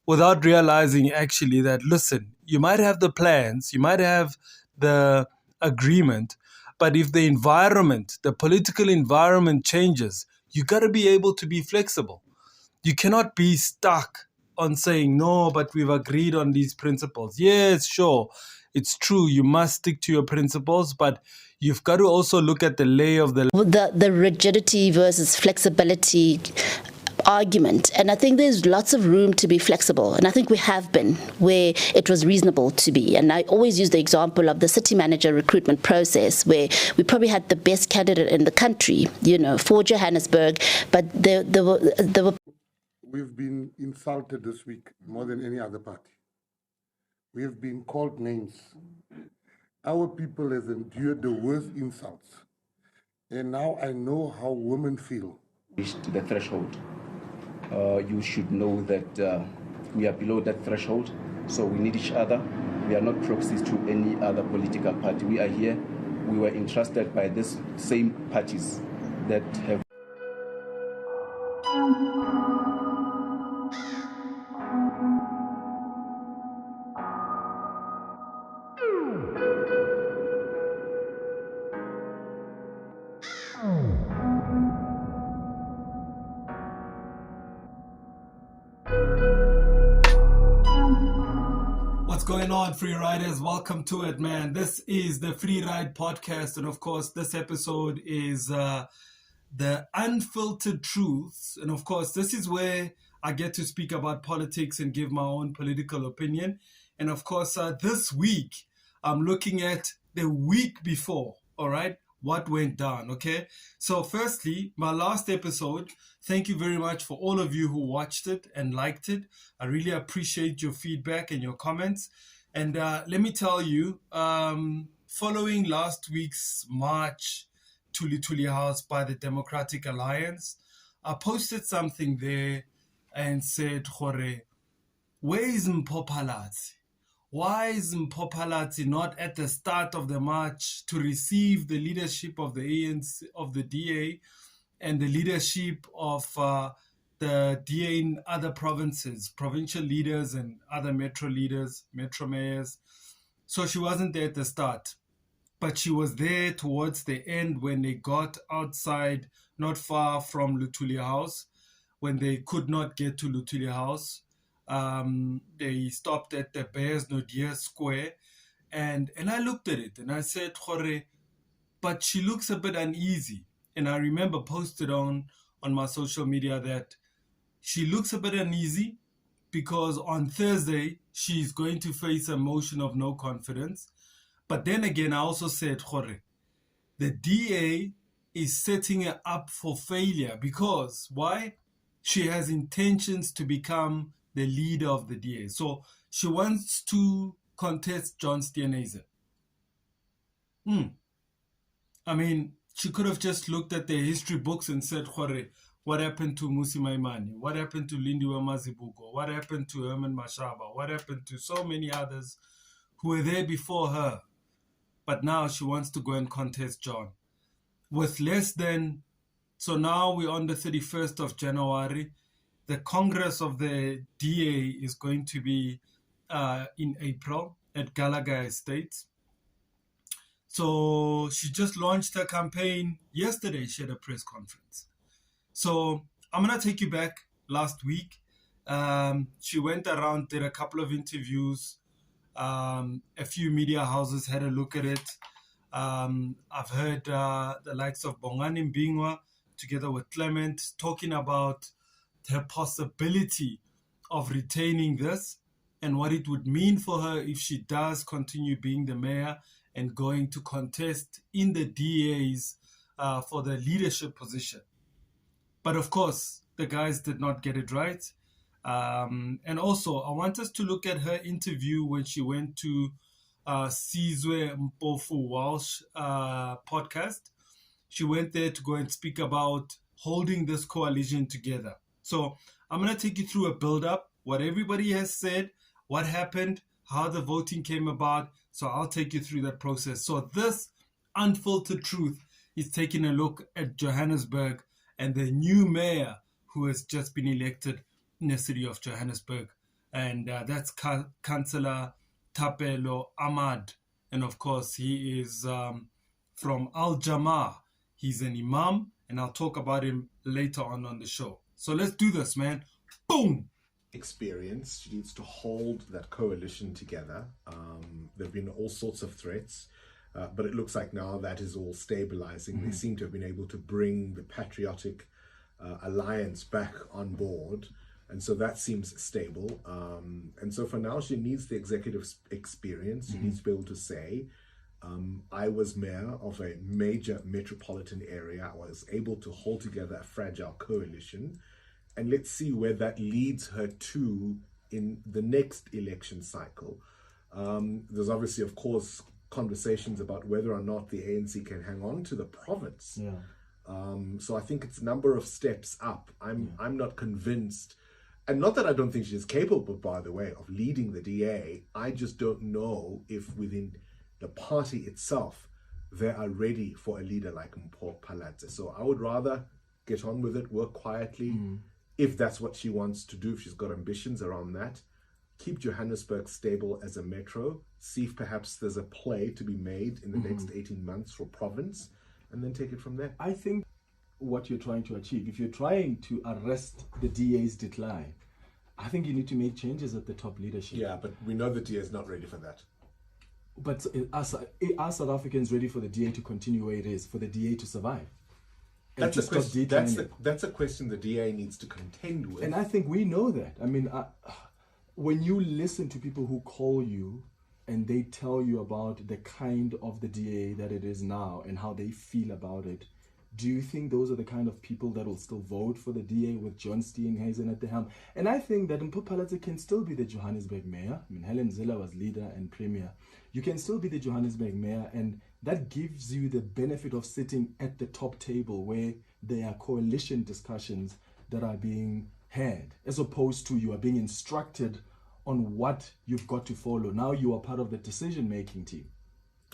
without realizing actually that, listen, you might have the plans, you might have the agreement, but if the environment, the political environment changes, you got to be able to be flexible. You cannot be stuck on saying, no, but we've agreed on these principles. Yes, sure, it's true. You must stick to your principles, but you've got to also look at the lay of the rigidity versus flexibility argument. And I think there's lots of room to be flexible. And I think we have been where it was reasonable to be. And I always use the example of the city manager recruitment process, where we probably had the best candidate in the country, for Johannesburg, but there were... We've been insulted this week more than any other party. We have been called names. Our people has endured the worst insults. And now I know how women feel. Reached the threshold. You should know that we are below that threshold, so we need each other. We are not proxies to any other political party. We are here. We were entrusted by these same parties that have... What's going on, free riders? Welcome to it, man. This is the Free Ride Podcast, and of course this episode is the unfiltered truths. And of course this is where I get to speak about politics and give my own political opinion. And of course this week I'm looking at the week before, all right? What went down, okay? So firstly, my last episode, thank you very much for all of you who watched it and liked it. I really appreciate your feedback and your comments. And let me tell you, following last week's march to Lutuli House by the Democratic Alliance, I posted something there and said, Hore, where is Mpho Phalatse? Why is Mpho Phalatse not at the start of the march to receive the leadership of the ANC, of the DA, and the leadership of the DA in other provinces, provincial leaders and other metro leaders, metro mayors? So she wasn't there at the start, but she was there towards the end when they got outside, not far from Lutuli House, when they could not get to Lutuli House. They stopped at the Bears No Deer Square, and I looked at it and I said, Hore, but she looks a bit uneasy. And I remember posted on my social media that she looks a bit uneasy because on Thursday she's going to face a motion of no confidence. But then again, I also said, Hore, the DA is setting her up for failure because why? She has intentions to become the leader of the DA. So she wants to contest John Steenhuisen. I mean, she could have just looked at their history books and said, Hore, what happened to Musi Maimane? What happened to Lindiwe Mazibuko? What happened to Herman Mashaba? What happened to so many others who were there before her? But now she wants to go and contest John. With less than... So now we're on the 31st of January. The Congress of the DA is going to be in April at Gallagher Estates. So she just launched her campaign yesterday. She had a press conference. So I'm going to take you back last week. She went around, did a couple of interviews. A few media houses had a look at it. I've heard the likes of Bongani Mbingwa together with Clement talking about the possibility of retaining this and what it would mean for her if she does continue being the mayor and going to contest in the DAs for the leadership position. But of course, the guys did not get it right. And also, I want us to look at her interview when she went to Sizwe Mpofu Walsh podcast. She went there to go and speak about holding this coalition together. So I'm going to take you through a build-up, what everybody has said, what happened, how the voting came about. So I'll take you through that process. So this unfiltered truth is taking a look at Johannesburg and the new mayor who has just been elected in the city of Johannesburg, and that's Councillor Thapelo Amad. And of course, he is from Al Jamaa. He's an imam, and I'll talk about him later on the show. So let's do this, man. Boom! Experience. She needs to hold that coalition together. There have been all sorts of threats, but it looks like now that is all stabilizing. They seem to have been able to bring the patriotic alliance back on board, and so that seems stable. And so for now, she needs the executive experience. She needs to be able to say, I was mayor of a major metropolitan area. I was able to hold together a fragile coalition. And let's see where that leads her to in the next election cycle. There's obviously, of course, conversations about whether or not the ANC can hang on to the province. So I think it's a number of steps up. I'm not convinced, and not that I don't think she's capable, by the way, of leading the DA. I just don't know if within the party itself they are ready for a leader like Mpho Phalatse. So I would rather get on with it, work quietly. If that's what she wants to do, if she's got ambitions around that, keep Johannesburg stable as a metro, see if perhaps there's a play to be made in the next 18 months for province, and then take it from there. I think what you're trying to achieve, if you're trying to arrest the DA's decline, I think you need to make changes at the top leadership. Yeah, but we know the DA is not ready for that. But are South Africans ready for the DA to continue where it is, for the DA to survive? That's a question the DA needs to contend with. And I think we know that. I mean, when you listen to people who call you and they tell you about the kind of the DA that it is now and how they feel about it, do you think those are the kind of people that will still vote for the DA with John Steenhuisen at the helm? And I think that Mpho Phalatse can still be the Johannesburg mayor. I mean, Helen Zille was leader and premier. You can still be the Johannesburg mayor, and that gives you the benefit of sitting at the top table where there are coalition discussions that are being had, as opposed to you are being instructed on what you've got to follow. Now you are part of the decision-making team.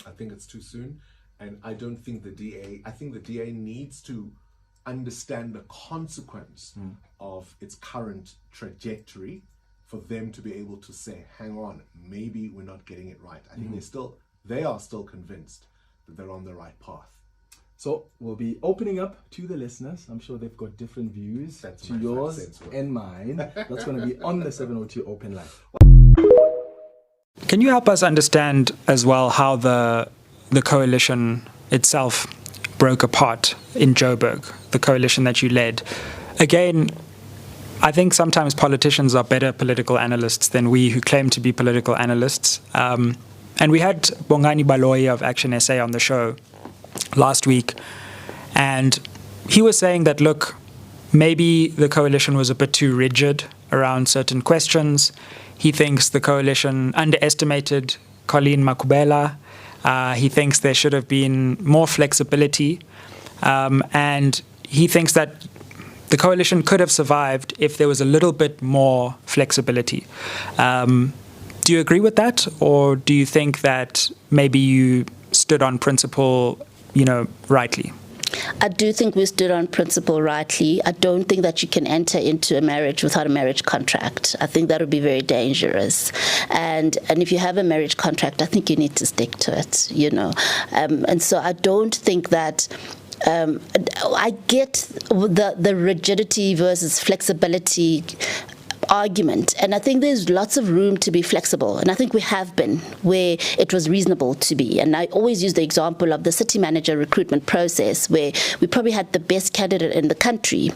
I think it's too soon, and I don't think I think the DA needs to understand the consequence of its current trajectory for them to be able to say, hang on, maybe we're not getting it right. I think they are still convinced that they're on the right path. So we'll be opening up to the listeners. I'm sure they've got different views to yours and mine. That's going to be on the 702 Open Live. Can you help us understand as well how the coalition itself broke apart in Joburg, the coalition that you led? Again, I think sometimes politicians are better political analysts than we who claim to be political analysts. And we had Bongani Baloyi of Action SA on the show last week, and he was saying that, look, maybe the coalition was a bit too rigid around certain questions. He thinks the coalition underestimated Colleen Makubela. He thinks there should have been more flexibility, and he thinks that the coalition could have survived if there was a little bit more flexibility. Do you agree with that, or do you think that maybe you stood on principle, rightly? I do think we stood on principle rightly. I don't think that you can enter into a marriage without a marriage contract. I think that would be very dangerous. And if you have a marriage contract, I think you need to stick to it, And so I don't think that I get the rigidity versus flexibility argument, and I think there's lots of room to be flexible, and I think we have been where it was reasonable to be. And I always use the example of the city manager recruitment process, where we probably had the best candidate in the country,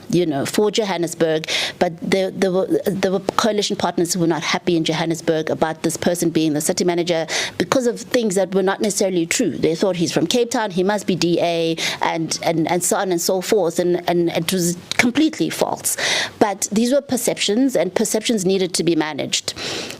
for Johannesburg, but there were coalition partners who were not happy in Johannesburg about this person being the city manager because of things that were not necessarily true. They thought he's from Cape Town, he must be DA, and so on and so forth, and it was completely false. But these were perceptions, and perceptions needed to be managed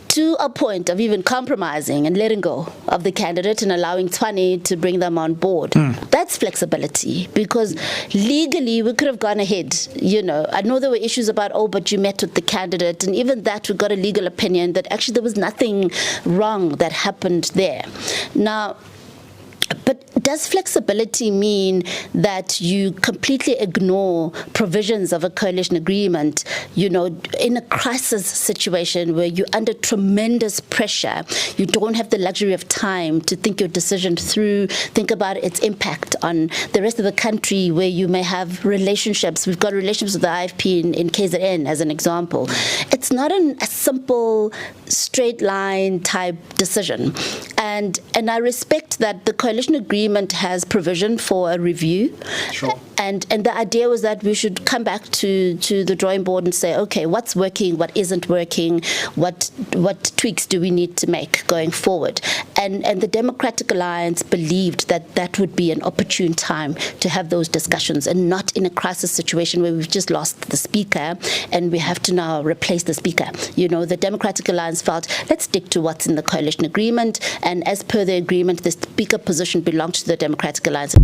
to a point of even compromising and letting go of the candidate and allowing Tshwane to bring them on board. That's flexibility, because legally we could have gone ahead. I know there were issues about, but you met with the candidate, and even that we got a legal opinion that actually there was nothing wrong that happened there. Now, but does flexibility mean that you completely ignore provisions of a coalition agreement, in a crisis situation where you're under tremendous pressure? You don't have the luxury of time to think your decision through, think about its impact on the rest of the country, where you may have relationships. We've got relationships with the IFP in KZN, as an example. It's not a simple, straight line type decision. And I respect that the coalition agreement has provision for a review. Sure. And the idea was that we should come back to the drawing board and say, okay, what's working, what isn't working, what tweaks do we need to make going forward? And the Democratic Alliance believed that would be an opportune time to have those discussions, and not in a crisis situation where we've just lost the speaker and we have to now replace the speaker. The Democratic Alliance felt, let's stick to what's in the coalition agreement, and as per the agreement, the speaker position belonged to the Democratic Alliance.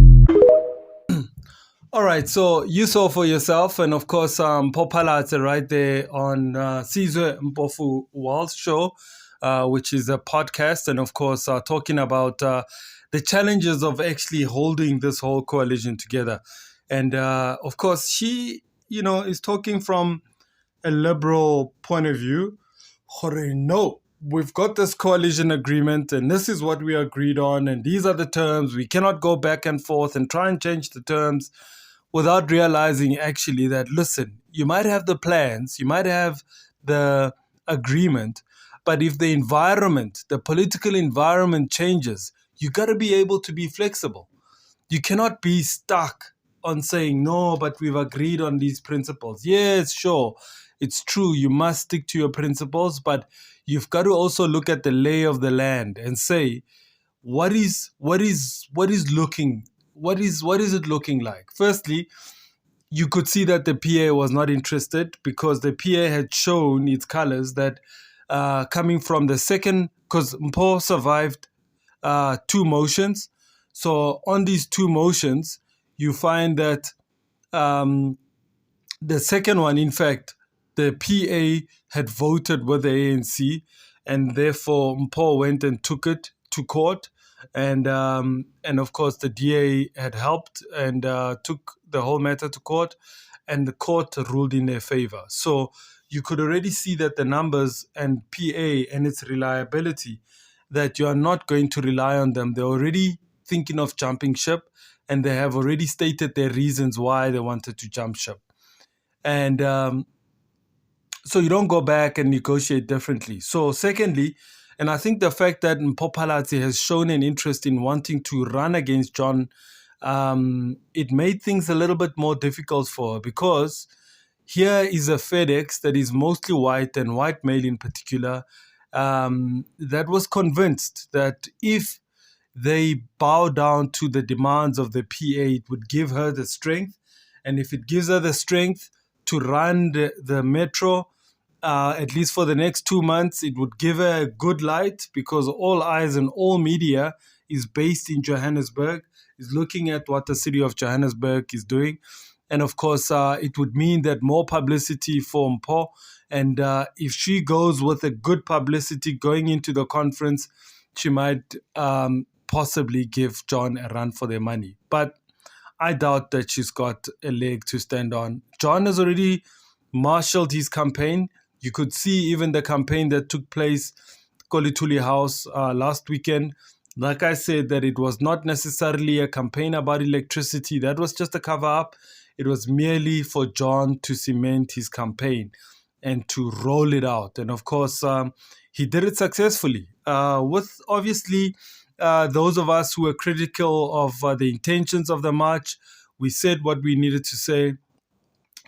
All right, so you saw for yourself, and of course, Mpho Phalatse right there on Sizwe Mpofu Wal's show, which is a podcast, and of course, talking about the challenges of actually holding this whole coalition together. And of course, she, is talking from a liberal point of view. No, we've got this coalition agreement, and this is what we agreed on, and these are the terms. We cannot go back and forth and try and change the terms without realizing actually that, listen, you might have the plans, you might have the agreement, but if the environment, the political environment changes, you got to be able to be flexible. You cannot be stuck on saying, no, but we've agreed on these principles. Yes, sure, it's true, you must stick to your principles, but you've got to also look at the lay of the land and say, what is it looking like? Firstly, you could see that the PA was not interested, because the PA had shown its colors that coming from the second, because Mpho survived 2 motions. So on these 2 motions, you find that the second one, in fact, the PA had voted with the ANC, and therefore Mpho went and took it to court. And of course, the DA had helped and took the whole matter to court, and the court ruled in their favor. So you could already see that the numbers and PA and its reliability, that you are not going to rely on them. They're already thinking of jumping ship, and they have already stated their reasons why they wanted to jump ship. And so you don't go back and negotiate differently. So secondly, and I think the fact that Mpho Phalatse has shown an interest in wanting to run against John, it made things a little bit more difficult for her, because here is a FedEx that is mostly white, and white male in particular, that was convinced that if they bow down to the demands of the PA, it would give her the strength. And if it gives her the strength to run the metro, at least for the next 2 months, it would give her a good light, because all eyes and all media is based in Johannesburg, is looking at what the city of Johannesburg is doing. And of course, it would mean that more publicity for Mpho. And if she goes with a good publicity going into the conference, she might possibly give John a run for their money. But I doubt that she's got a leg to stand on. John has already marshaled his campaign. You could see even the campaign that took place Kolituli House last weekend. Like I said, that it was not necessarily a campaign about electricity. That was just a cover-up. It was merely for John to cement his campaign and to roll it out. And of course, he did it successfully. With obviously those of us who were critical of the intentions of the march, we said what we needed to say.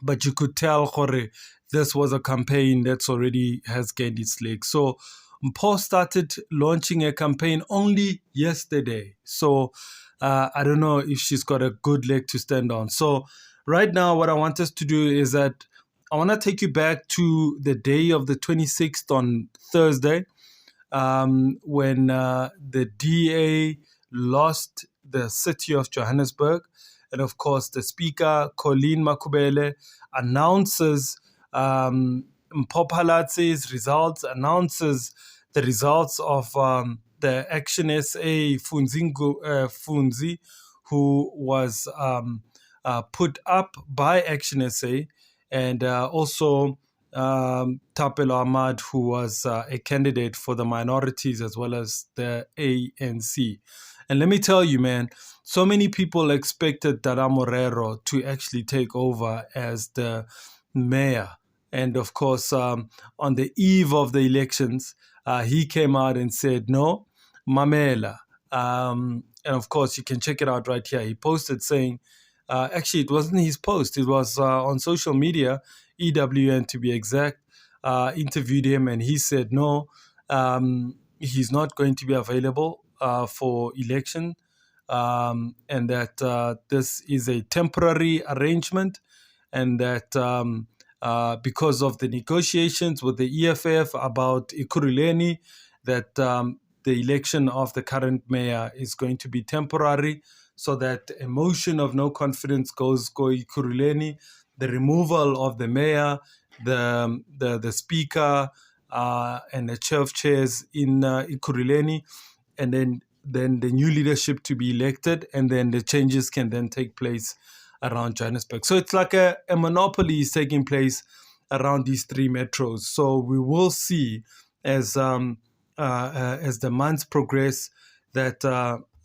But you could tell, Jorge, this was a campaign that's already has gained its legs. So Mpho started launching a campaign only yesterday. So I don't know if she's got a good leg to stand on. So right now, what I want us to do is that I want to take you back to the day of the 26th on Thursday, when the DA lost the city of Johannesburg. And of course, the speaker, Colleen Makubele, announces Mpho Phalatse's results, announces the results of the Action SA Funzi, who was put up by Action SA, and also Thapelo Amad, who was a candidate for the minorities as well as the ANC. And let me tell you, man, so many people expected Dada Morero to actually take over as the mayor. And of course, on the eve of the elections, he came out and said, no, Mamela. And of course, you can check it out right here. He posted saying, actually, it wasn't his post. It was on social media, EWN to be exact, interviewed him, and he said, no, he's not going to be available for election, and that this is a temporary arrangement, and that because of the negotiations with the EFF about Ekurhuleni, that the election of the current mayor is going to be temporary, so that a motion of no confidence go Ekurhuleni, the removal of the mayor, the speaker, and the chair of chairs in Ekurhuleni, and then the new leadership to be elected, and then the changes can then take place around Johannesburg. So it's like a monopoly is taking place around these three metros. So we will see as the months progress that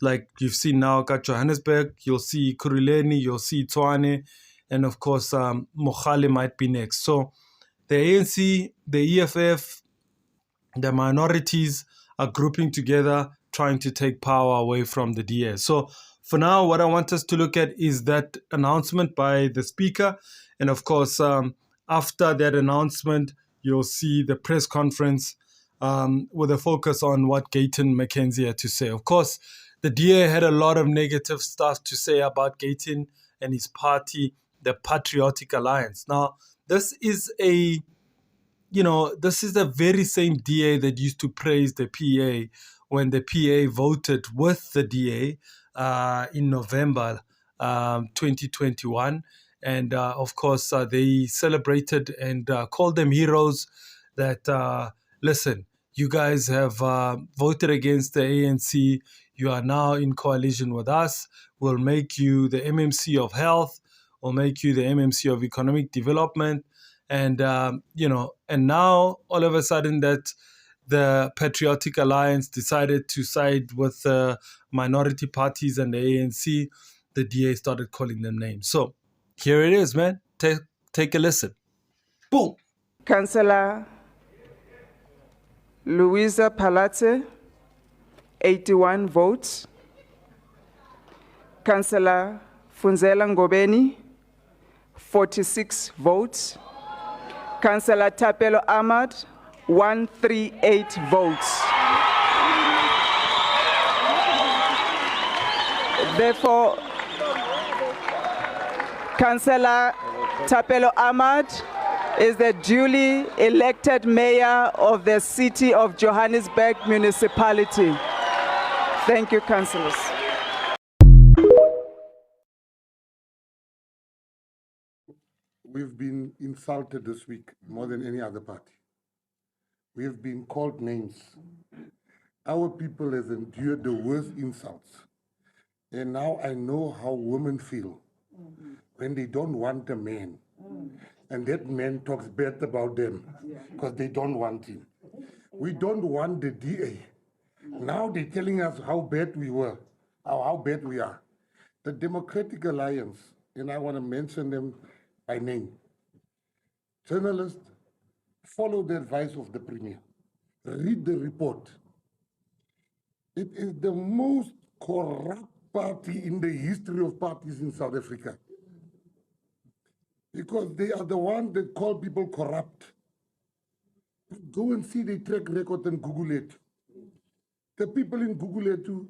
like you've seen now at Johannesburg, you'll see Ekurhuleni, you'll see Tshwane, and of course Mogale might be next. So the ANC, the EFF, the minorities are grouping together, trying to take power away from the DA. So for now, what I want us to look at is that announcement by the speaker. And of course, after that announcement, you'll see the press conference with a focus on what Gayton McKenzie had to say. Of course, the DA had a lot of negative stuff to say about Gayton and his party, the Patriotic Alliance. Now, this is the very same DA that used to praise the PA when the PA voted with the DA in November 2021. And of course, they celebrated and called them heroes that, listen, you guys have voted against the ANC. You are now in coalition with us. We'll make you the MMC of health. We'll make you the MMC of economic development. And, and now all of a sudden that the Patriotic Alliance decided to side with the minority parties and the ANC, the DA started calling them names. So here it is, man. Take a listen. Boom. Councillor Louisa Phalatse, 81 votes. Councillor Funzela Ngobeni, 46 votes. Councillor Thapelo Amad, 138 votes. Therefore, Councillor Thapelo Amad is the duly elected mayor of the city of Johannesburg municipality. Thank you, councillors. We've been insulted this week more than any other party. We have been called names. Our people has endured the worst insults. And now I know how women feel when they don't want a man. And that man talks bad about them because they don't want him. We don't want the DA. Now they're telling us how bad we were, how bad we are. The Democratic Alliance, and I want to mention them by name. Journalists, follow the advice of the Premier. Read the report. It is the most corrupt party in the history of parties in South Africa. Because they are the ones that call people corrupt. Go and see the track record and Google it. The people in Google it too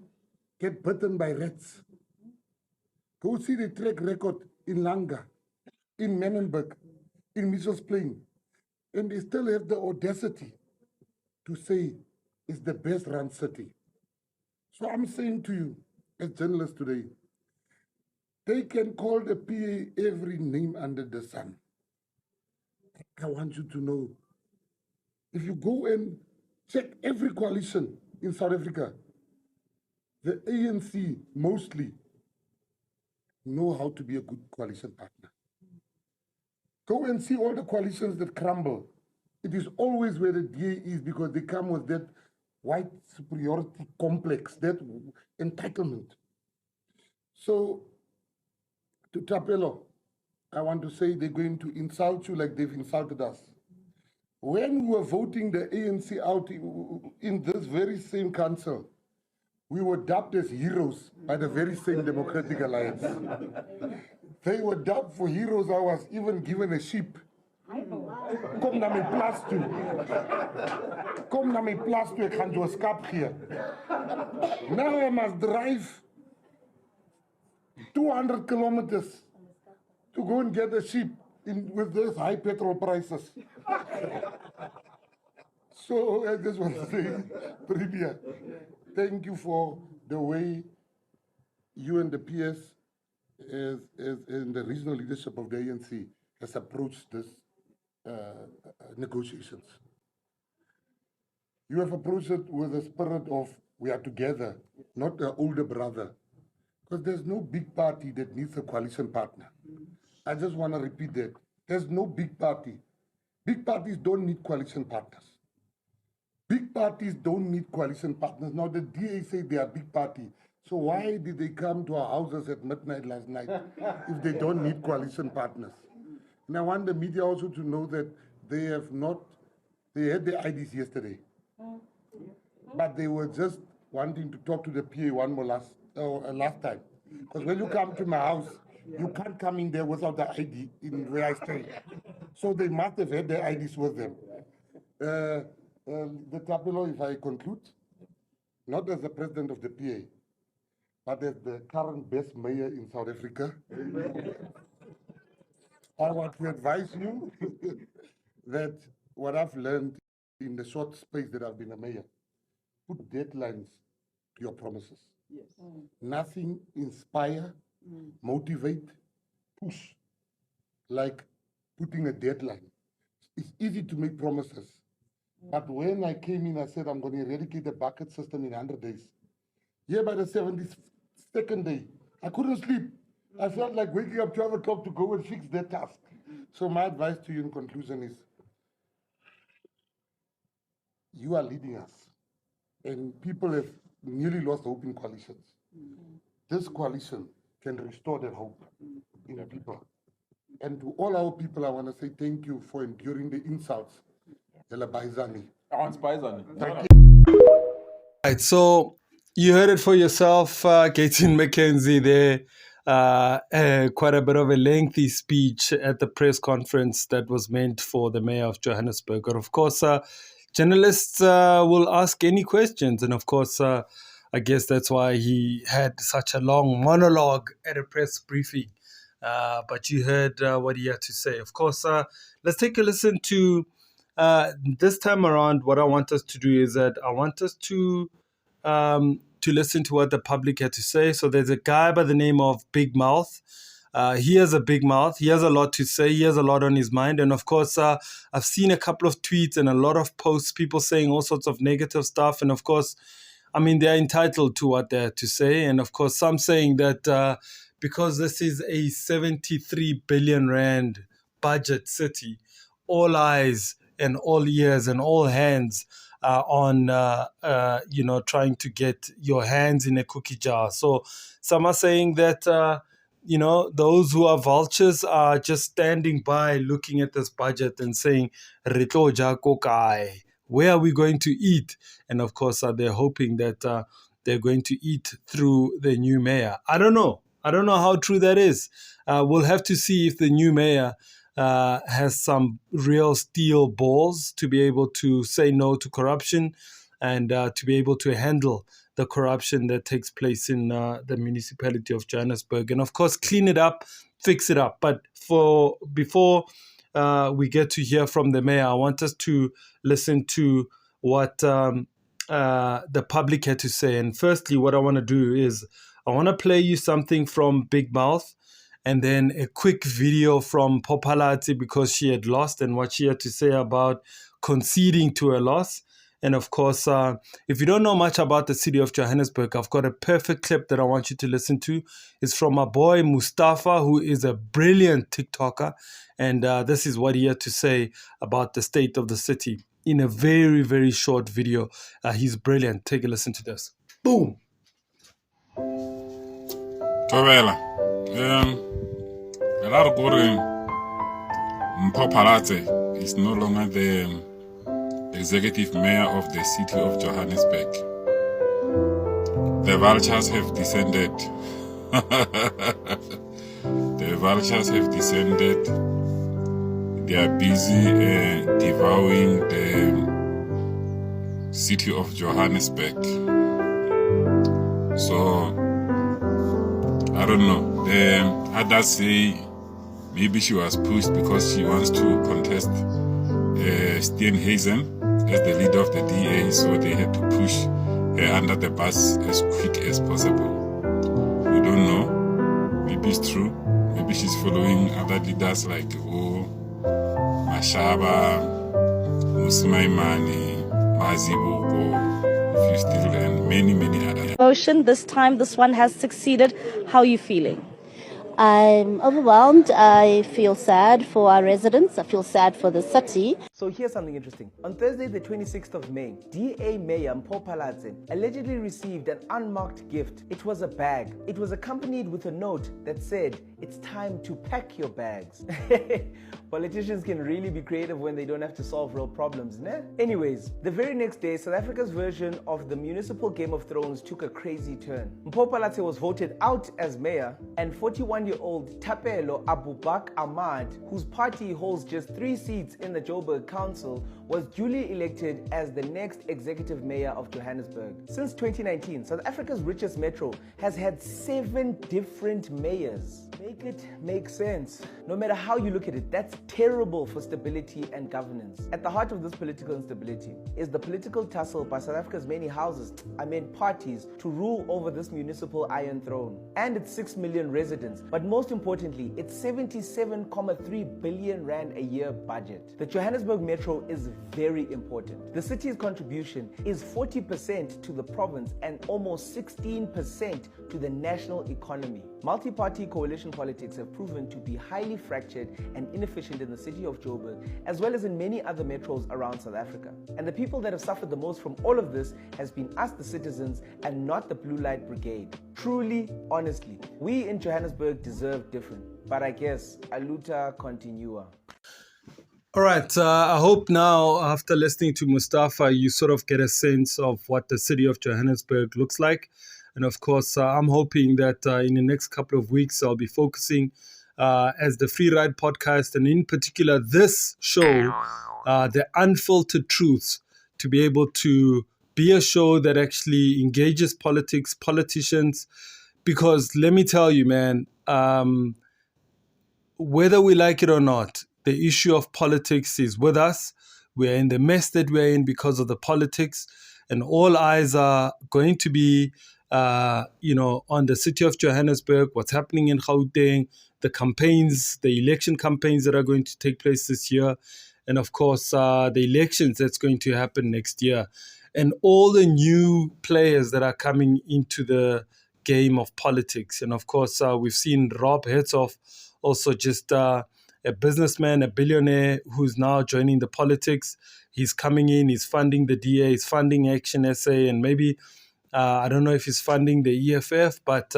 get bitten by rats. Go see the track record in Langa, in Menenberg, in Mitchell's Plain. And they still have the audacity to say it's the best run city. So I'm saying to you, as journalists today, they can call the PA every name under the sun. I want you to know, if you go and check every coalition in South Africa, the ANC mostly know how to be a good coalition partner. Go and see all the coalitions that crumble. It is always where the DA is, because they come with that white superiority complex, that entitlement. So, to Thapelo, I want to say they're going to insult you like they've insulted us. When we were voting the ANC out in this very same council, we were dubbed as heroes by the very same Democratic Alliance. They were dubbed for heroes. I was even given a sheep. Kom na my plaas toe. Kom na my plaas toe, ek gaan jou 'n skaap gee. Now I must drive 200 kilometers to go and get a sheep with those high petrol prices. So I just want to say, Premier, thank you for the way you and the PS and the regional leadership of the ANC has approached this negotiations. You have approached it with a spirit of we are together, not an older brother. Because there's no big party that needs a coalition partner. I just want to repeat that. There's no big party. Big parties don't need coalition partners. Big parties don't need coalition partners. Now the DA say they are big party. So why did they come to our houses at midnight last night if they don't need coalition partners? And I want the media also to know that they had their IDs yesterday. But they were just wanting to talk to the PA one more last time. Because when you come to my house, you can't come in there without the ID in where I stay. So they must have had their IDs with them. The Thapelo, if I conclude, not as the president of the PA, but as the current best mayor in South Africa, I want to advise you that what I've learned in the short space that I've been a mayor, put deadlines to your promises. Yes. Nothing inspire, motivate, push like putting a deadline. It's easy to make promises. But when I came in, I said, I'm going to eradicate the bucket system in 100 days. Yeah, by the 72nd day, I couldn't sleep. I felt like waking up 12 o'clock to go and fix that task. So my advice to you in conclusion is, you are leading us. And people have nearly lost hope in coalitions. This coalition can restore that hope in the people. And to all our people, I want to say thank you for enduring the insults. Thank you. Right, so you heard it for yourself, Gaten McKenzie there. Quite a bit of a lengthy speech at the press conference that was meant for the mayor of Johannesburg. But of course, journalists will ask any questions. And of course, I guess that's why he had such a long monologue at a press briefing. But you heard what he had to say. Of course, let's take a listen to this time around. What I want us to do is that I want us to listen to what the public had to say. So there's a guy by the name of Big Mouth. He has a big mouth. He has a lot to say. He has a lot on his mind. And of course, I've seen a couple of tweets and a lot of posts, people saying all sorts of negative stuff. And of course, I mean, they're entitled to what they have to say. And of course, some saying that because this is a 73 billion rand budget city, all eyes and all ears and all hands on trying to get your hands in a cookie jar. So some are saying that those who are vultures are just standing by looking at this budget and saying, "Re tlo ja ko kae? Where are we going to eat?" And of course, they're hoping that they're going to eat through the new mayor. I don't know how true that is. We'll have to see if the new mayor has some real steel balls to be able to say no to corruption and to be able to handle the corruption that takes place in the municipality of Johannesburg. And of course, clean it up, fix it up. But before we get to hear from the mayor, I want us to listen to what the public had to say. And firstly, what I want to do is I want to play you something from Big Mouth, and then a quick video from Mpho Phalatse because she had lost and what she had to say about conceding to a loss. And of course, if you don't know much about the city of Johannesburg, I've got a perfect clip that I want you to listen to. It's from my boy Mustafa, who is a brilliant TikToker. And this is what he had to say about the state of the city in a very, very short video. He's brilliant. Take a listen to this. Boom. Thobela. A lot of Mpho Phalatse is no longer the executive mayor of the city of Johannesburg. The vultures have descended. The vultures have descended. They are busy devouring the city of Johannesburg. So, I don't know. Others say maybe she was pushed because she wants to contest Steenhuisen as the leader of the DA, so they had to push her under the bus as quick as possible. We don't know. Maybe it's true. Maybe she's following other leaders like Mashaba, Musimaimani, Mazibuko, if you still, and many other. Motion, this time this one has succeeded. How are you feeling? I'm overwhelmed. I feel sad for our residents. I feel sad for the city. So here's something interesting. On Thursday, the 26th of May, DA Mayor Mpho Phalatse allegedly received an unmarked gift. It was a bag. It was accompanied with a note that said, "It's time to pack your bags." Politicians can really be creative when they don't have to solve real problems, ne? Anyways, the very next day, South Africa's version of the municipal Game of Thrones took a crazy turn. Mpho Phalatse was voted out as mayor, and 41-year-old Thapelo Amad, whose party holds just 3 seats in the Joburg Council, was duly elected as the next executive mayor of Johannesburg. Since 2019, South Africa's richest metro has had 7 different mayors. Make it make sense. No matter how you look at it, that's terrible for stability and governance. At the heart of this political instability is the political tussle by South Africa's many parties, to rule over this municipal iron throne and its 6 million residents, but most importantly, its 77.3 billion rand a year budget. The Johannesburg Metro is very important. The city's contribution is 40% to the province and almost 16% to the national economy. Multi-party coalition politics have proven to be highly fractured and inefficient in the city of Joburg, as well as in many other metros around South Africa. And the people that have suffered the most from all of this has been us, the citizens, and not the Blue Light Brigade. Truly, honestly, we in Johannesburg deserve different. But I guess, aluta continua. All right. I hope now, after listening to Mustafa, you sort of get a sense of what the city of Johannesburg looks like. And of course, I'm hoping that in the next couple of weeks, I'll be focusing as the Free Ride podcast, and in particular this show, The Unfiltered Truths, to be able to be a show that actually engages politics, politicians, because let me tell you, man, whether we like it or not, the issue of politics is with us. We're in the mess that we're in because of the politics, and all eyes are going to be on the city of Johannesburg, what's happening in Gauteng, the campaigns, the election campaigns that are going to take place this year, and of course, the elections that's going to happen next year, and all the new players that are coming into the game of politics. And of course, we've seen Rob Hertzhoff, also just a businessman, a billionaire who's now joining the politics. He's coming in, he's funding the DA, he's funding Action SA, and maybe I don't know if he's funding the EFF, but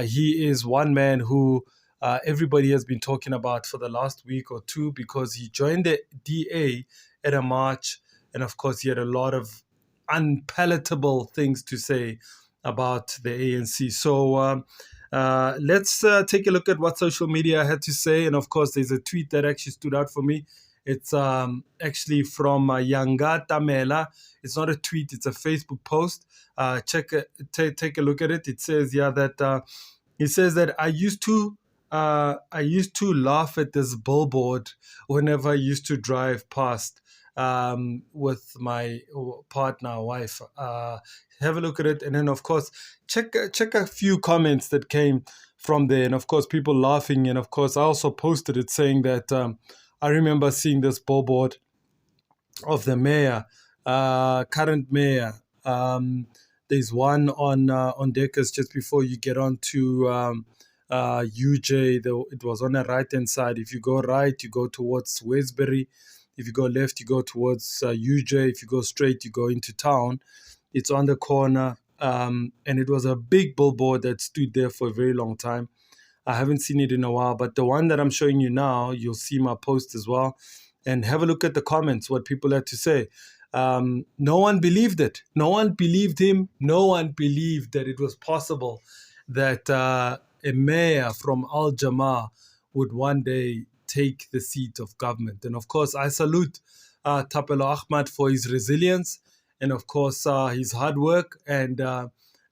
he is one man who everybody has been talking about for the last week or two, because he joined the DA at a march, and of course he had a lot of unpalatable things to say about the ANC. So let's take a look at what social media had to say. And of course, there's a tweet that actually stood out for me. It's actually from Yanga Tamela. It's not a tweet, it's a Facebook post. Take a look at it. It says, that he says that I used to laugh at this billboard whenever I used to drive past with my partner, wife. Have a look at it, and then of course check a few comments that came from there, and of course people laughing. And of course I also posted it saying that I remember seeing this billboard of the mayor current mayor. There's one on Deckers just before you get on to UJ. It was on the right-hand side. If you go right, you go towards Westbury. If you go left, you go towards UJ. If you go straight, you go into town. It's on the corner. And it was a big billboard that stood there for a very long time. I haven't seen it in a while, but the one that I'm showing you now, you'll see my post as well. And have a look at the comments, what people had to say. No one believed it. No one believed him. No one believed that it was possible that a mayor from Al Jamaa would one day take the seat of government. And of course, I salute Thapelo Amad for his resilience and of course his hard work. And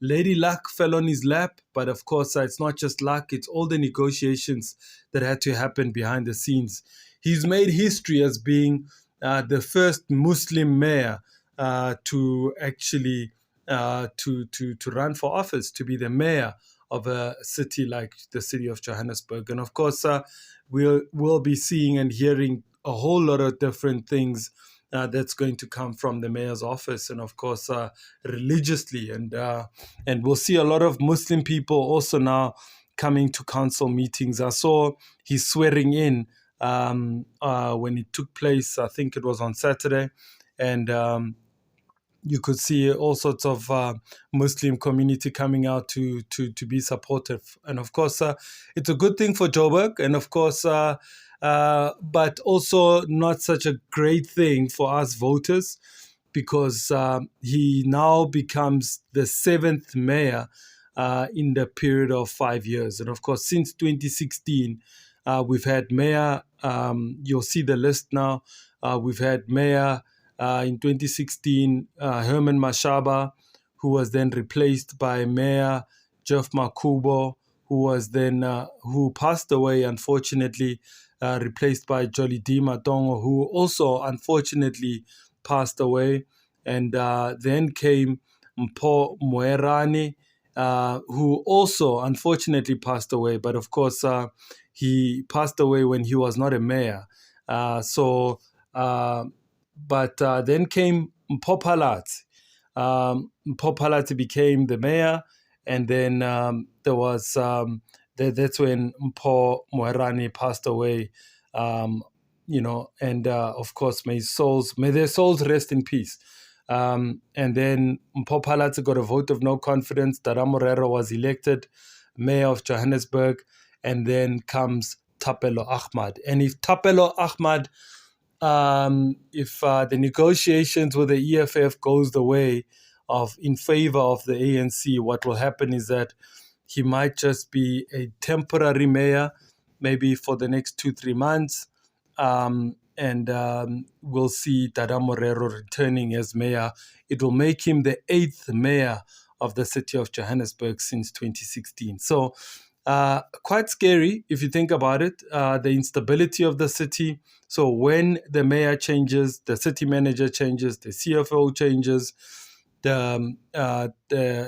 Lady Luck fell on his lap, but of course it's not just luck, it's all the negotiations that had to happen behind the scenes. He's made history as being the first Muslim mayor to actually to run for office, to be the mayor of a city like the city of Johannesburg. And of course, we'll be seeing and hearing a whole lot of different things that's going to come from the mayor's office, and of course religiously, and we'll see a lot of Muslim people also now coming to council meetings. I saw his swearing in when it took place. I think it was on Saturday, and you could see all sorts of Muslim community coming out to be supportive. And of course, it's a good thing for Joburg, and of course, but also not such a great thing for us voters, because he now becomes the 7th mayor in the period of 5 years. And of course, since 2016, we've had mayor, you'll see the list now, we've had mayor in 2016, Herman Mashaba, who was then replaced by Mayor Jeff Makubo, who was then who passed away, unfortunately, replaced by Jolly D. Matongo, who also unfortunately passed away. And then came Mpho Moerane, who also unfortunately passed away. But of course, he passed away when he was not a mayor. But then came Mpho Phalatse. Mpho Phalatse became the mayor, and then there was that's when Mpho Moerane passed away. And of course, may their souls rest in peace. And then Mpho Phalatse got a vote of no confidence. Dara Morero was elected mayor of Johannesburg, and then comes Thapelo Amad. And if Thapelo Amad, if the negotiations with the EFF goes the way of in favor of the ANC, what will happen is that he might just be a temporary mayor, maybe for the next 2-3 months. We'll see Dara Morero returning as mayor. It will make him the 8th mayor of the city of Johannesburg since 2016. So quite scary if you think about it, the instability of the city. So when the mayor changes, the city manager changes, the CFO changes, the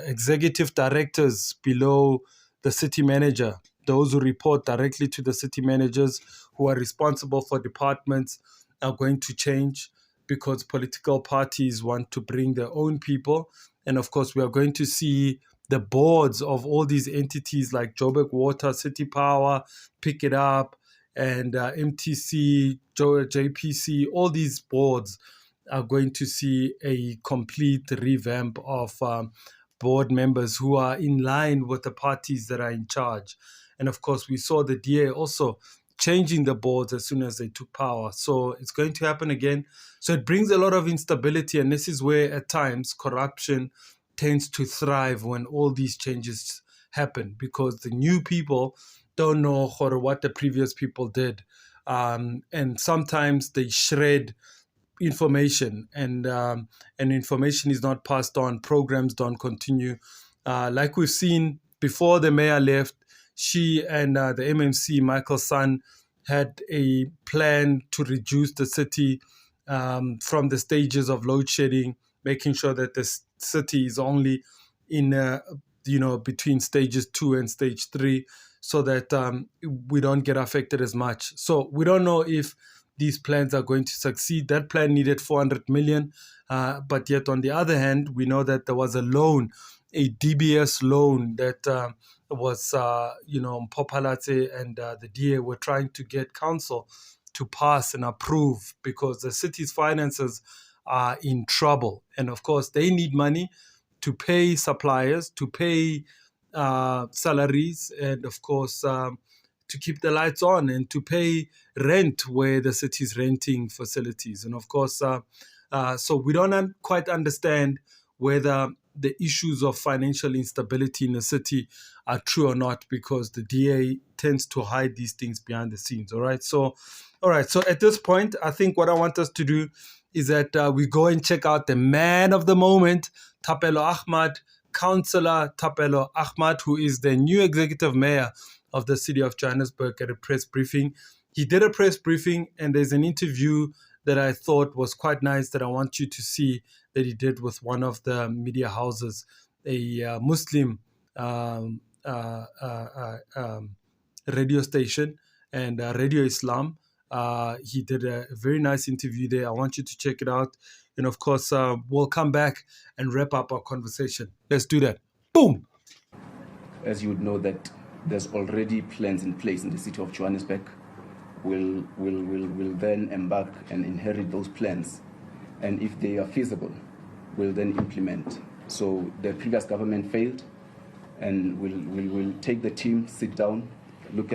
executive directors below the city manager, those who report directly to the city managers who are responsible for departments, are going to change because political parties want to bring their own people. And of course, we are going to see the boards of all these entities like Joburg Water, City Power, Pick It Up, and MTC, JPC, all these boards are going to see a complete revamp of board members who are in line with the parties that are in charge. And of course, we saw the DA also changing the boards as soon as they took power. So it's going to happen again. So it brings a lot of instability. And this is where, at times, corruption tends to thrive when all these changes happen, because the new people don't know what the previous people did. And sometimes they shred information, and information is not passed on. Programs don't continue. Like we've seen before the mayor left, she and the MMC, Michael Son, had a plan to reduce the city from the stages of load shedding, making sure that the city is only in between stages 2 and stage 3, so that we don't get affected as much. So we don't know if these plans are going to succeed. That plan needed 400 million, but yet on the other hand, we know that there was a loan, a DBS loan that was, Mpho Phalatse and the DA were trying to get council to pass and approve because the city's finances are in trouble. And of course, they need money to pay suppliers, to pay salaries, and of course, to keep the lights on and to pay rent where the city is renting facilities. And of course, so we don't quite understand whether the issues of financial instability in the city are true or not, because the DA tends to hide these things behind the scenes. All right. So at this point, I think what I want us to do is that we go and check out the man of the moment, Thapelo Amad, Councillor Thapelo Amad, who is the new executive mayor of the city of Johannesburg, at a press briefing. He did a press briefing, and there's an interview that I thought was quite nice that I want you to see, that he did with one of the media houses, a Muslim radio station and Radio Islam. He did a very nice interview there. I want you to check it out. And of course, we'll come back and wrap up our conversation. Let's do that. Boom! As you would know, that there's already plans in place in the city of Johannesburg. We'll then embark and inherit those plans. And if they are feasible, we'll then implement. So the previous government failed, and we'll take the team, sit down, look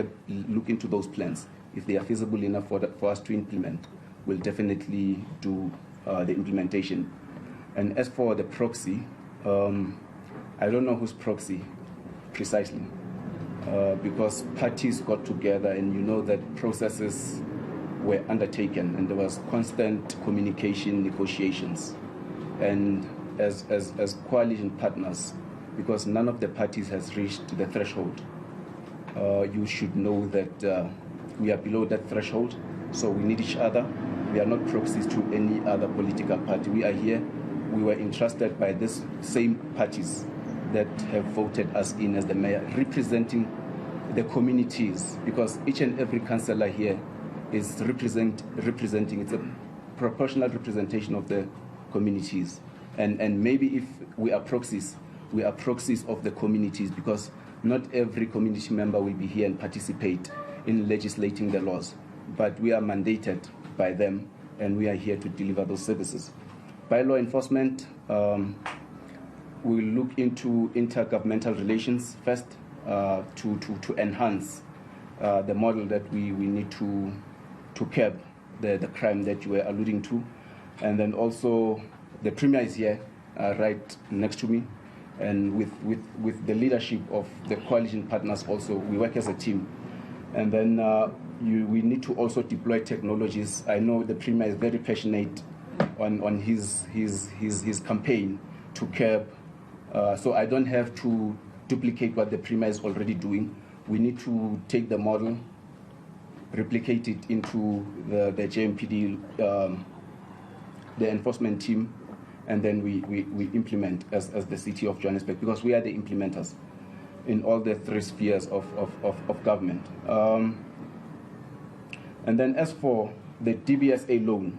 into those plans. If they are feasible enough for us to implement, we'll definitely do the implementation. And as for the proxy, I don't know whose proxy precisely, because parties got together, and you know that processes were undertaken, and there was constant communication, negotiations. And as coalition partners, because none of the parties has reached the threshold, you should know that we are below that threshold, so we need each other. We are not proxies to any other political party. We are here. We were entrusted by these same parties that have voted us in as the mayor, representing the communities, because each and every councillor here is representing, it's a proportional representation of the communities. And maybe if we are proxies of the communities, because not every community member will be here and participate in legislating the laws, but we are mandated by them, and we are here to deliver those services. By law enforcement, we'll look into intergovernmental relations first, to enhance the model that we need to curb the crime that you were alluding to. And then also the Premier is here right next to me, and with the leadership of the coalition partners also, we work as a team. And then we need to also deploy technologies. I know the Premier is very passionate on his campaign to curb, so I don't have to duplicate what the Premier is already doing. We need to take the model, replicate it into the JMPD, the enforcement team, and then we implement as the city of Johannesburg, because we are the implementers in all the three spheres of government. And then as for the DBSA loan,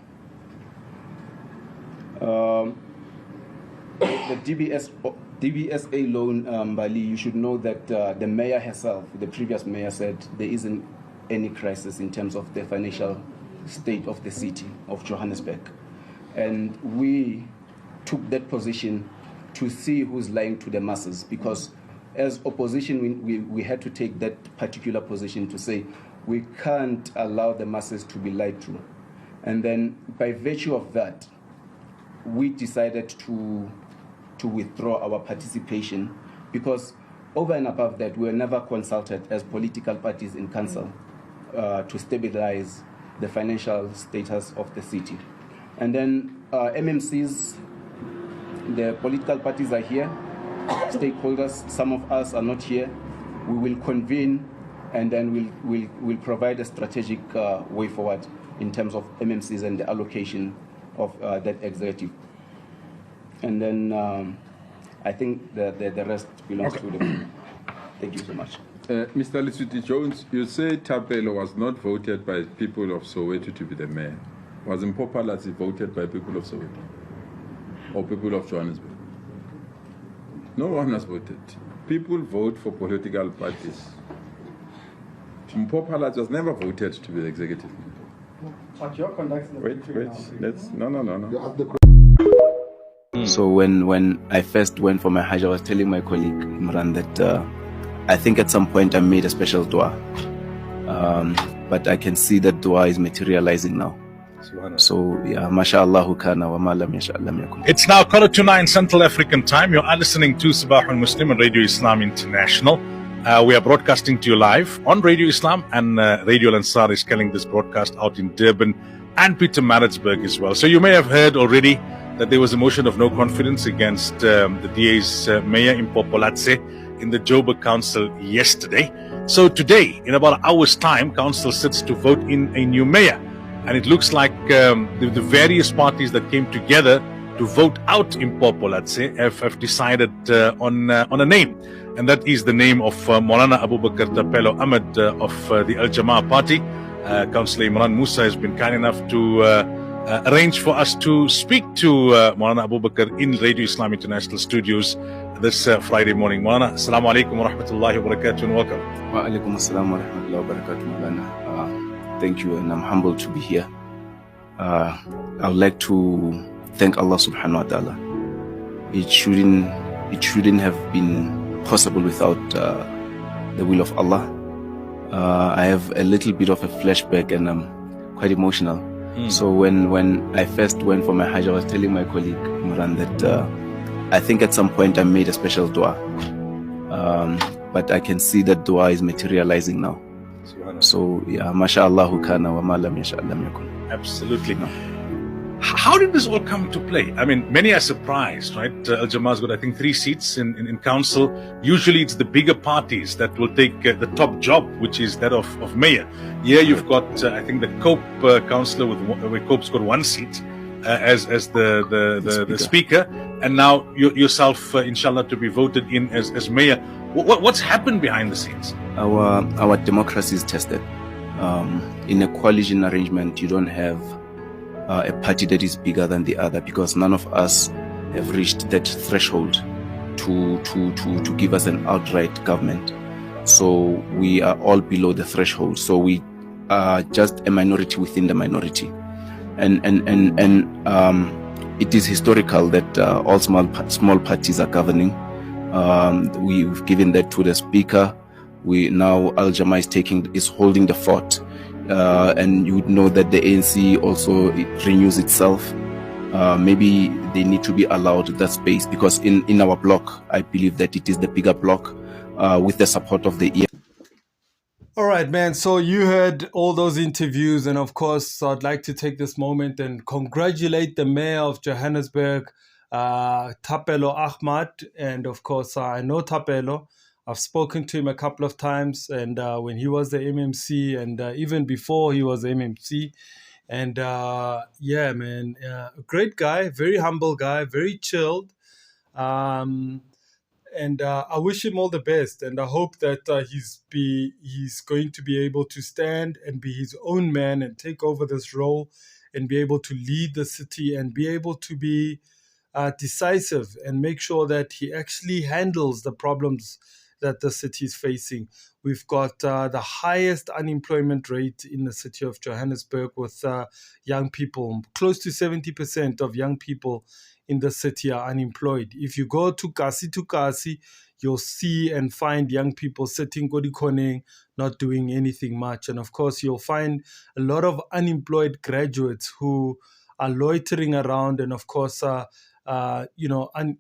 the DBSA loan, Bali, you should know that the mayor herself, the previous mayor, said there isn't any crisis in terms of the financial state of the city of Johannesburg. And we took that position to see who's lying to the masses, because as opposition, we had to take that particular position to say we can't allow the masses to be lied to. And then by virtue of that, we decided to withdraw our participation, because over and above that, we were never consulted as political parties in council to stabilize the financial status of the city. And then MMCs, the political parties are here, stakeholders, some of us are not here. We will convene, and then we'll provide a strategic way forward in terms of MMCs and the allocation of that executive. And then I think the rest belongs to the. Thank you so much. Mr. Leswiti Jones, you say Thapelo was not voted by people of Soweto to be the mayor. Was Mpho Phalatse voted by people of Soweto? Or people of Johannesburg? No one was voted. People vote for political parties. Mpho Phalatse was never voted to be the executive mayor. But you're conducting No. So when I first went for my Hajj, I was telling my colleague Imran that I think at some point I made a special dua. But I can see that dua is materializing now. So yeah, mashallah kana wa ma lam yasha lam yakun. It's now 9:45 Central African Time. You are listening to Sabah al-Muslim on Radio Islam International. We are broadcasting to you live on Radio Islam, and Radio Al-Ansar is carrying this broadcast out in Durban and Pietermaritzburg as well. So you may have heard already that there was a motion of no confidence against the DA's Mayor Mpho Phalatse in the Joburg Council yesterday. So today, in about an hour's time, Council sits to vote in a new mayor. And it looks like the various parties that came together to vote out Mpho Phalatse have decided on a name. And that is the name of Maulana Abu Bakr Thapelo Amad of the Al Jama'ah Party. Councillor Imran Musa has been kind enough to arrange for us to speak to Maulana Abu Bakr in Radio Islam International Studios this Friday morning. Maulana, Assalamu alaikum wa rahmatullahi wa barakatuh and welcome. Wa alaikum assalam wa rahmatullahi wa barakatuh, Maulana. Thank you, and I'm humbled to be here. I would like to thank Allah subhanahu wa ta'ala. It shouldn't have been possible without the will of Allah. I have a little bit of a flashback and I'm quite emotional. So when I first went for my Hajj, I was telling my colleague Imran that I think at some point I made a special dua. But I can see that dua is materializing now. So yeah, mashallah kana wa ma lam yasha lam yakun. Absolutely. How did this all come to play? I mean, many are surprised, right? Al Jama'ah's got, I think, 3 seats in council. Usually it's the bigger parties that will take the top job, which is that of mayor. Here you've got, I think, the Cope councillor, where Cope's got 1 seat as the speaker. And now yourself, inshallah, to be voted in as mayor. What's happened behind the scenes? Our democracy is tested. In a coalition arrangement, you don't have a party that is bigger than the other, because none of us have reached that threshold to give us an outright government. So we are all below the threshold. So we are just a minority within the minority, and it is historical that all small parties are governing. We've given that to the speaker. We now Al Jama'ah is holding the fort. And you would know that the ANC also renews itself. Maybe they need to be allowed that space, because in our bloc, I believe that it is the bigger bloc with the support of the EA. All right, man. So you heard all those interviews. And of course, I'd like to take this moment and congratulate the mayor of Johannesburg, Thapelo Amad. And of course, I know Thapelo. I've spoken to him a couple of times, and when he was the MMC, and even before he was MMC. And yeah, man, a great guy, very humble guy, very chilled. And I wish him all the best. And I hope that he's going to be able to stand and be his own man and take over this role and be able to lead the city and be able to be decisive and make sure that he actually handles the problems that the city is facing. We've got the highest unemployment rate in the city of Johannesburg, with young people. Close to 70% of young people in the city are unemployed. If you go to Kasi, you'll see and find young people sitting Kodikoneng, not doing anything much. And of course, you'll find a lot of unemployed graduates who are loitering around. And of course,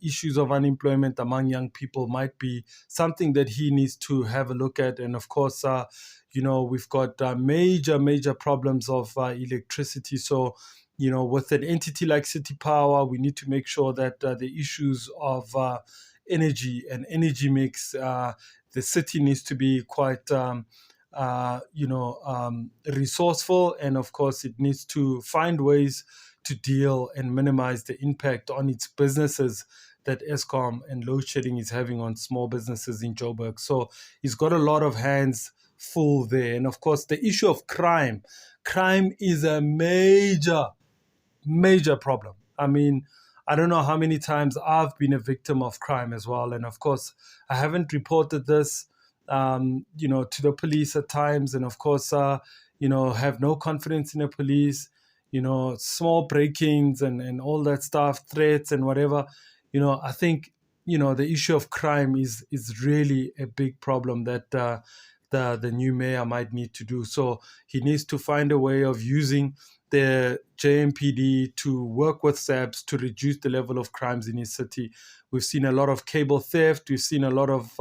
issues of unemployment among young people might be something that he needs to have a look at. And of course, we've got major problems of electricity. So, with an entity like City Power, we need to make sure that the issues of energy and energy mix, the city needs to be quite resourceful. And of course, it needs to find ways to deal and minimize the impact on its businesses that Eskom and load shedding is having on small businesses in Joburg. So he's got a lot of hands full there. And of course, the issue of crime. Crime is a major problem. I mean, I don't know how many times I've been a victim of crime as well. And of course, I haven't reported this, to the police at times. And of course, have no confidence in the police, small break-ins and all that stuff, threats and whatever. I think, the issue of crime is really a big problem that the new mayor might need to do. So he needs to find a way of using the JMPD to work with SAPS to reduce the level of crimes in his city. We've seen a lot of cable theft. We've seen a lot of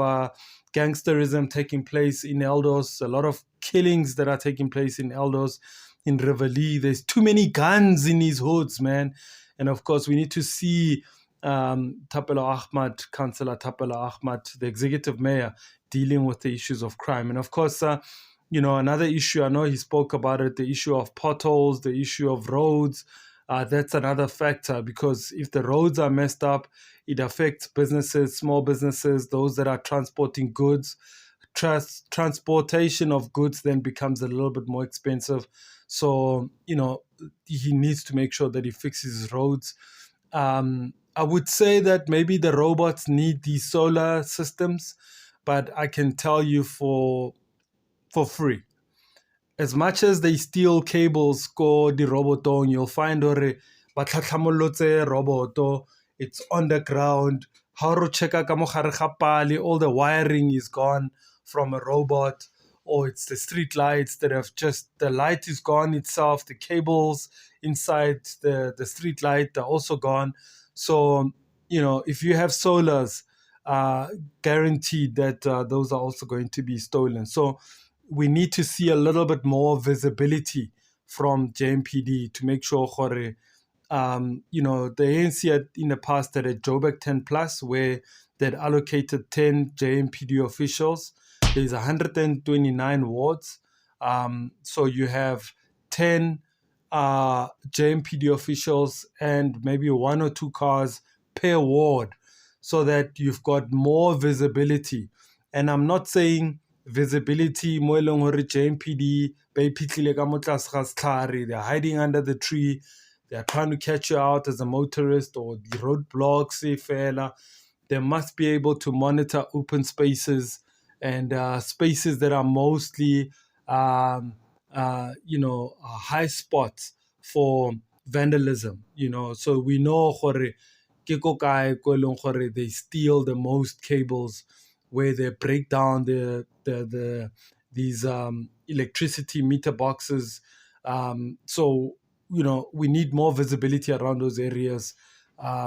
gangsterism taking place in Eldos, a lot of killings that are taking place in Eldos, in Rivoli. There's too many guns in these hoods, man. And of course, we need to see Thapelo Amad, Councillor Thapelo Amad, the executive mayor, dealing with the issues of crime. And of course, another issue, I know he spoke about it, the issue of potholes, the issue of roads. That's another factor, because if the roads are messed up, it affects businesses, small businesses, those that are transporting goods. Transportation of goods then becomes a little bit more expensive. So, he needs to make sure that he fixes his roads. I would say that maybe the robots need these solar systems, but I can tell you for free. As much as they steal cables ko di robotong, you'll find hore ba tlhatlhamolotse roboto, it's on the ground. Ha ro checka ka mo gare ga pale, all the wiring is gone from a robot, or it's the street lights that have the light is gone itself, the cables inside the street light are also gone. So, if you have solars, guaranteed that those are also going to be stolen. So we need to see a little bit more visibility from JMPD to make sure, the ANC in the past had a Joburg 10 plus where they'd allocated 10 JMPD officials. There's 129 wards. So you have 10 JMPD officials and maybe 1 or 2 cars per ward, so that you've got more visibility. And I'm not saying visibility mo eleng hore JMPD ba iphitlhile ka mo tlase ga setlhare, they're hiding under the tree, they're trying to catch you out as a motorist, or the roadblocks fela. They must be able to monitor open spaces and spaces that are mostly high spots for vandalism, so we know gore ke ko kae ko eleng gore they steal the most cables, where they break down these electricity meter boxes. So we need more visibility around those areas.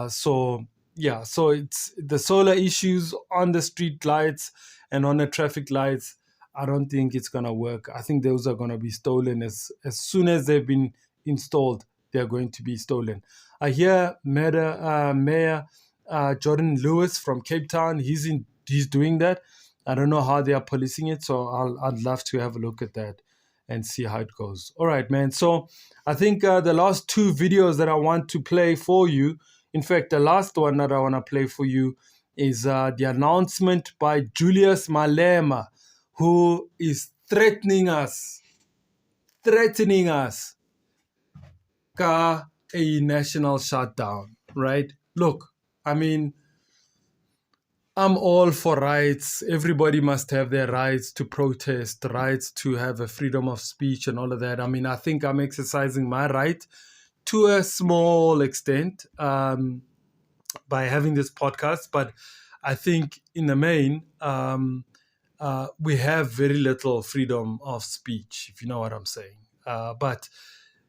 So it's the solar issues on the street lights and on the traffic lights. I don't think it's gonna work. I think those are gonna be stolen as soon as they've been installed. They're going to be stolen. I hear Mayor Jordan Lewis from Cape Town. He's doing that. I don't know how they are policing it, so I'd love to have a look at that and see how it goes. All right, man. So I think the last 2 videos that I want to play for you, in fact, the last one that I want to play for you is the announcement by Julius Malema, who is threatening us ka a national shutdown, right? Look, I mean, I'm all for rights. Everybody must have their rights to protest, rights to have a freedom of speech and all of that. I mean, I think I'm exercising my right to a small extent by having this podcast, but I think in the main, we have very little freedom of speech, if you know what I'm saying. But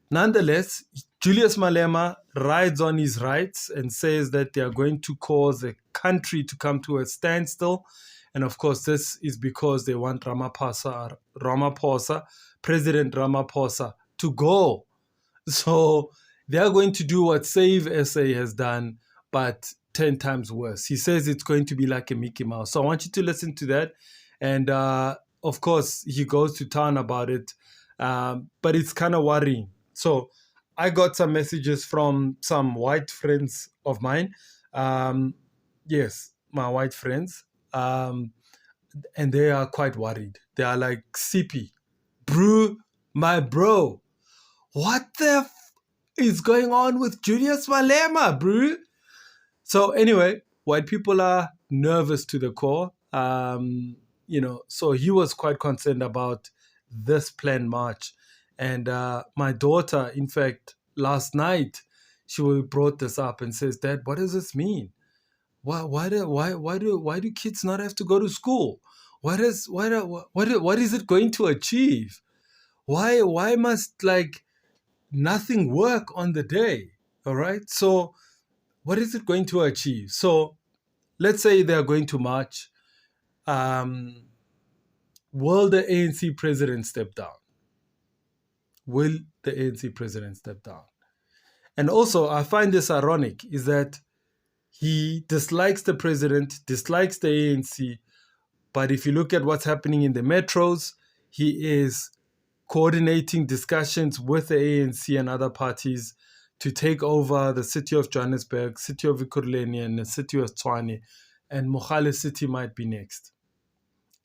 nonetheless, Julius Malema rides on his rights and says that they are going to cause a country to come to a standstill. And of course, this is because they want Ramaphosa, President Ramaphosa, to go. So they are going to do what Save SA has done, but 10 times worse. He says it's going to be like a Mickey Mouse. So I want you to listen to that. And of course, he goes to town about it. But it's kind of worrying. So I got some messages from some white friends of mine yes, my white friends, and they are quite worried. They are like, CP, bro, my bro, what the is going on with Julius Malema, bro? So anyway, white people are nervous to the core. So he was quite concerned about this planned march. And my daughter, in fact, last night, she brought this up and says, Dad, what does this mean? Why do kids not have to go to school? What is it going to achieve? Why must nothing work on the day? All right. So what is it going to achieve? So let's say they're going to march. Will the ANC president step down? Will the ANC president step down? And also, I find this ironic, is that he dislikes the president, dislikes the ANC, but if you look at what's happening in the metros, he is coordinating discussions with the ANC and other parties to take over the city of Johannesburg, city of Ekurhuleni, and the city of Tshwane, and Mogale City might be next.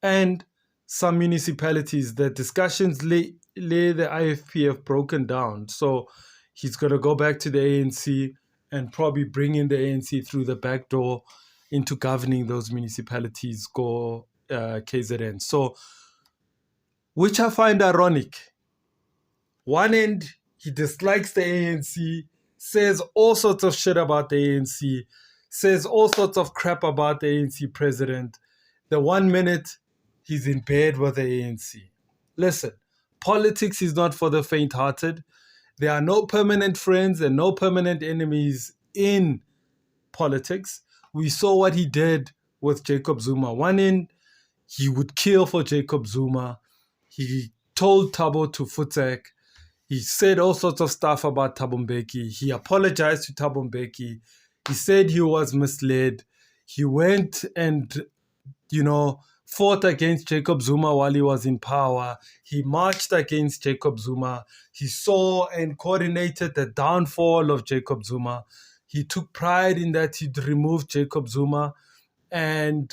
And some municipalities, the discussions the IFP have broken down. So he's going to go back to the ANC and probably bring in the ANC through the back door into governing those municipalities, go KZN. So, which I find ironic. One end, he dislikes the ANC, says all sorts of shit about the ANC, says all sorts of crap about the ANC president. The 1 minute, he's in bed with the ANC. Listen, politics is not for the faint-hearted. There are no permanent friends and no permanent enemies in politics. We saw what he did with Jacob Zuma. One end, he would kill for Jacob Zuma. He told Thabo to Futek. He said all sorts of stuff about Thabo Mbeki. He apologized to Thabo Mbeki. He said he was misled. He went and, fought against Jacob Zuma while he was in power. He marched against Jacob Zuma. He saw and coordinated the downfall of Jacob Zuma. He took pride in that he'd removed Jacob Zuma. And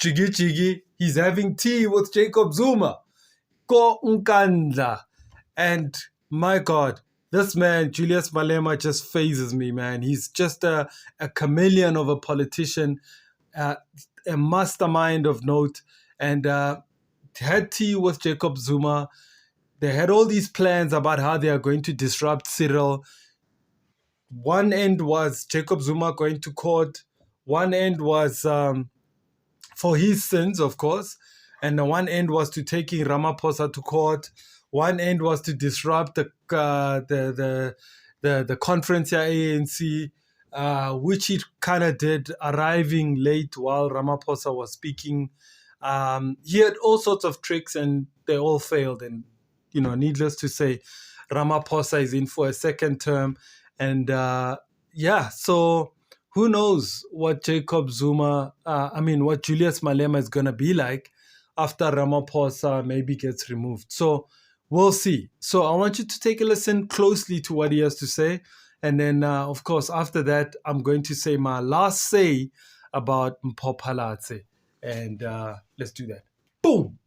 Chigi, he's having tea with Jacob Zuma. Ko Nkandla. And my God, this man, Julius Malema, just phases me, man. He's just a chameleon of a politician, a mastermind of note. And had tea with Jacob Zuma. They had all these plans about how they are going to disrupt Cyril. One end was Jacob Zuma going to court. One end was for his sins, of course. And the one end was to taking Ramaphosa to court. One end was to disrupt the conference at ANC, which he kind of did, arriving late while Ramaphosa was speaking. He had all sorts of tricks, and they all failed. And needless to say, Ramaphosa is in for a second term, and so who knows what Jacob Zuma, what Julius Malema is going to be like after Ramaphosa maybe gets removed. So we'll see. So I want you to take a listen closely to what he has to say. And then, of course, after that, I'm going to say my last say about Mpho Phalatse. And let's do that. Boom!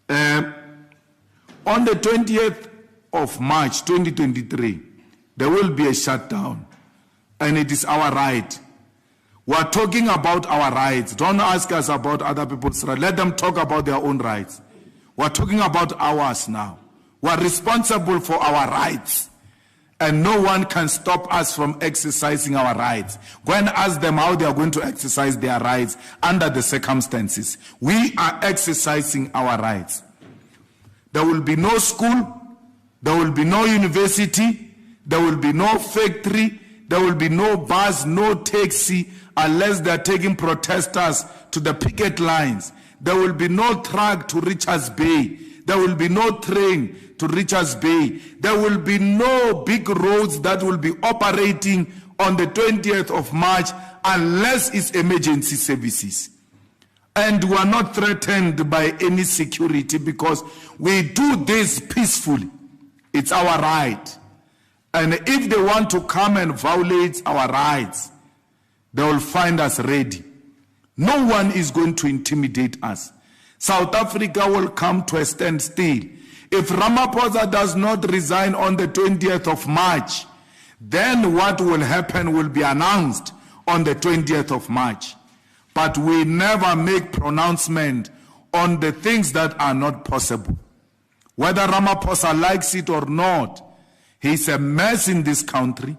On the 20th of March, 2023, there will be a shutdown. And it is our right. We are talking about our rights. Don't ask us about other people's rights. Let them talk about their own rights. We are talking about ours now. We are responsible for our rights. And no one can stop us from exercising our rights. Go and ask them how they are going to exercise their rights under the circumstances. We are exercising our rights. There will be no school. There will be no university. There will be no factory. There will be no bus, no taxi, unless they are taking protesters to the picket lines. There will be no truck to Richards Bay. There will be no train to Richards Bay. There will be no big roads that will be operating on the 20th of March unless it's emergency services. And we are not threatened by any security because we do this peacefully. It's our right. And if they want to come and violate our rights, They will find us ready. No one is going to intimidate us. South Africa will come to a standstill. If Ramaphosa does not resign on the 20th of March, then what will happen will be announced on the 20th of March. But we never make pronouncement on the things that are not possible. Whether Ramaphosa likes it or not, he's a mess in this country.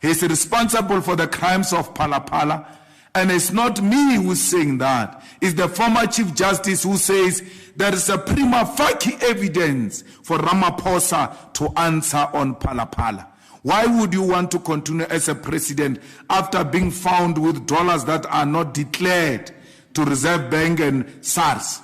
He's responsible for the crimes of Phala. And it's not me who's saying that. It's the former Chief Justice who says there is a prima facie evidence for Ramaphosa to answer on Phala. Why would you want to continue as a president after being found with dollars that are not declared to Reserve Bank and SARS?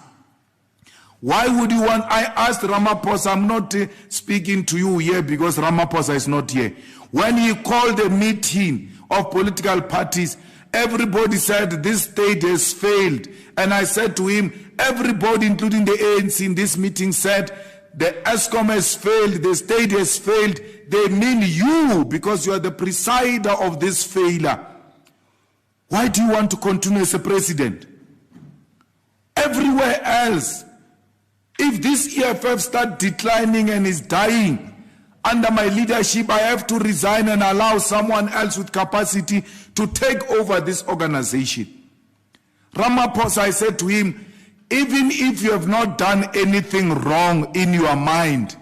Why would you want? I asked Ramaphosa, I'm not speaking to you here because Ramaphosa is not here. When he called a meeting of political parties, everybody said this state has failed. And I said to him, everybody, including the ANC in this meeting, said the ESCOM has failed, the state has failed. They mean you, because you are the presider of this failure. Why do you want to continue as a president? Everywhere else, if this EFF start declining and is dying, under my leadership, I have to resign and allow someone else with capacity to take over this organization. Ramaphosa, I said to him, even if you have not done anything wrong in your mind,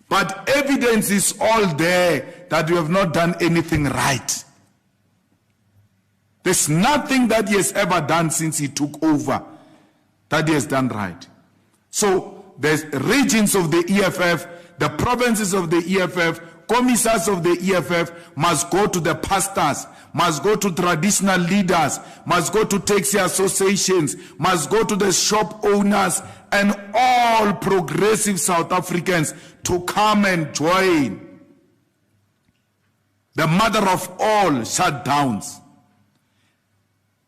but evidence is all there that you have not done anything right. There's nothing that he has ever done since he took over that he has done right. So the regions of the EFF, the provinces of the EFF, commissars of the EFF must go to the pastors, must go to traditional leaders, must go to taxi associations, must go to the shop owners and all progressive South Africans to come and join. The mother of all shutdowns.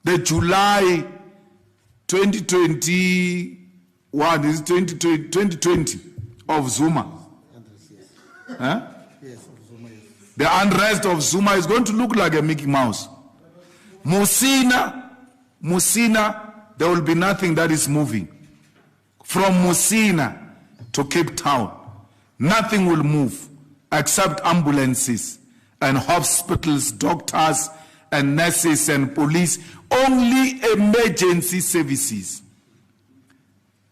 The July 2021 is 2020 of Zuma. Huh? The unrest of Zuma is going to look like a Mickey Mouse. Musina, there will be nothing that is moving. From Musina to Cape Town, nothing will move except ambulances and hospitals, doctors and nurses and police, only emergency services.